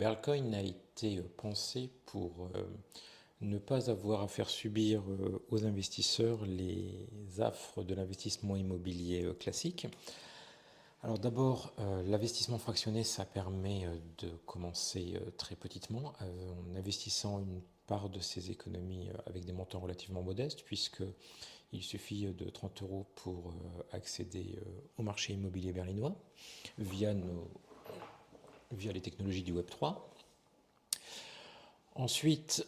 Berlcoin a été pensé pour ne pas avoir à faire subir aux investisseurs les affres de l'investissement immobilier classique. Alors d'abord, l'investissement fractionné, ça permet de commencer très petitement, en investissant une part de ses économies avec des montants relativement modestes, puisqu'il suffit de 30 euros pour accéder au marché immobilier berlinois via les technologies du Web3. Ensuite,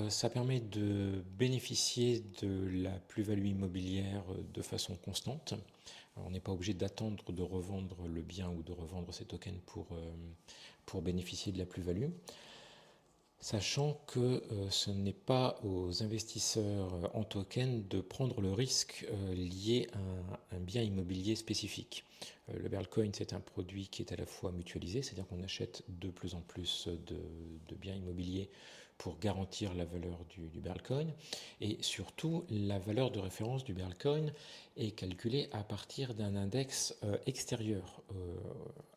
ça permet de bénéficier de la plus-value immobilière de façon constante. Alors, on n'est pas obligé d'attendre de revendre le bien ou de revendre ses tokens pour bénéficier de la plus-value. Sachant que ce n'est pas aux investisseurs en token de prendre le risque lié à un bien immobilier spécifique. Le Berlcoin, c'est un produit qui est à la fois mutualisé, c'est-à-dire qu'on achète de plus en plus de biens immobiliers pour garantir la valeur du Berlcoin. Et surtout, la valeur de référence du Berlcoin est calculée à partir d'un index extérieur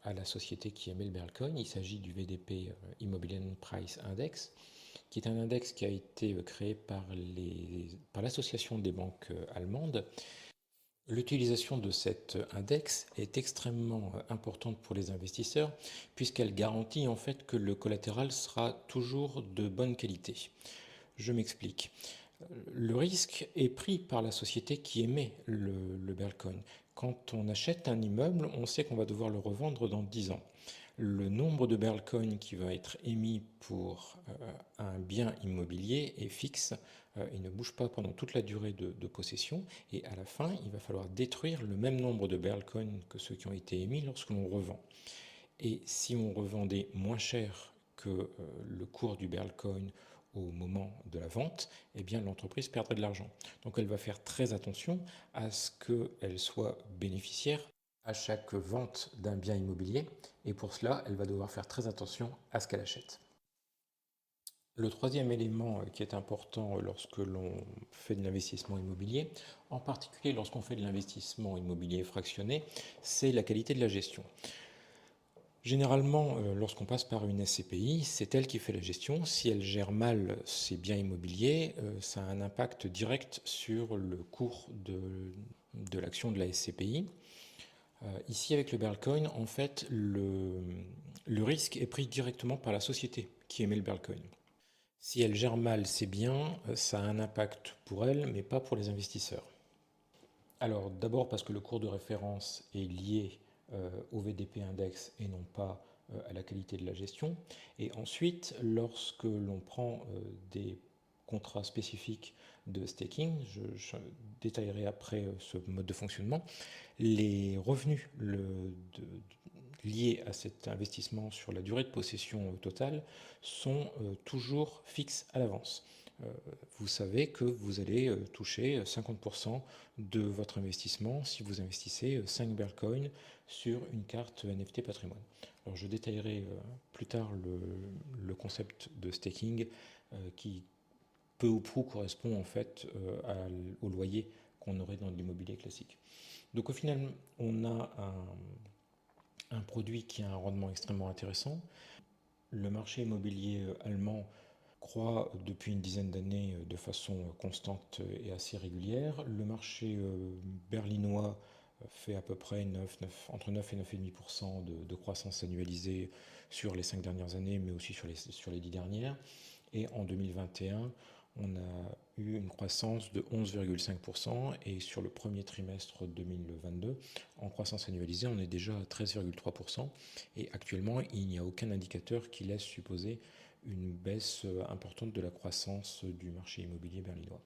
à la société qui émet le Berlcoin. Il s'agit du VDP Immobilien Price Index, qui est un index qui a été créé par l'association des banques allemandes. L'utilisation de cet index est extrêmement importante pour les investisseurs puisqu'elle garantit en fait que le collatéral sera toujours de bonne qualité. Je m'explique. Le risque est pris par la société qui émet le Berlcoin. Quand on achète un immeuble, on sait qu'on va devoir le revendre dans 10 ans. Le nombre de Berlcoin qui va être émis pour un bien immobilier est fixe. Il ne bouge pas pendant toute la durée de possession. Et à la fin, il va falloir détruire le même nombre de Berlcoin que ceux qui ont été émis lorsque l'on revend. Et si on revendait moins cher que le cours du Berlcoin au moment de la vente, eh bien l'entreprise perdrait de l'argent. Donc elle va faire très attention à ce qu'elle soit bénéficiaire à chaque vente d'un bien immobilier, et pour cela, elle va devoir faire très attention à ce qu'elle achète. Le troisième élément qui est important lorsque l'on fait de l'investissement immobilier, en particulier lorsqu'on fait de l'investissement immobilier fractionné, c'est la qualité de la gestion. Généralement, lorsqu'on passe par une SCPI, c'est elle qui fait la gestion. Si elle gère mal ses biens immobiliers, ça a un impact direct sur le cours de l'action de la SCPI. Ici, avec le Berlcoin, en fait, le risque est pris directement par la société qui émet le Berlcoin. Si elle gère mal ses biens, ça a un impact pour elle, mais pas pour les investisseurs. Alors, d'abord parce que le cours de référence est lié au VDP index et non pas à la qualité de la gestion. Et ensuite, lorsque l'on prend des contrats spécifiques de staking, je détaillerai après ce mode de fonctionnement, les revenus liés à cet investissement sur la durée de possession totale sont toujours fixes à l'avance. Vous savez que vous allez toucher 50% de votre investissement si vous investissez 5 Berlcoin sur une carte NFT patrimoine. Alors je détaillerai plus tard le concept de staking qui peu ou prou correspond en fait au loyer qu'on aurait dans l'immobilier classique. Donc au final, on a un produit qui a un rendement extrêmement intéressant. Le marché immobilier allemand croît depuis une dizaine d'années de façon constante et assez régulière. Le marché berlinois fait à peu près entre 9 et 9,5% de croissance annualisée sur les 5 dernières années, mais aussi sur les 10 dernières. Et en 2021, on a eu une croissance de 11,5% et sur le premier trimestre 2022, en croissance annualisée, on est déjà à 13,3%. Et actuellement, il n'y a aucun indicateur qui laisse supposer une baisse importante de la croissance du marché immobilier berlinois.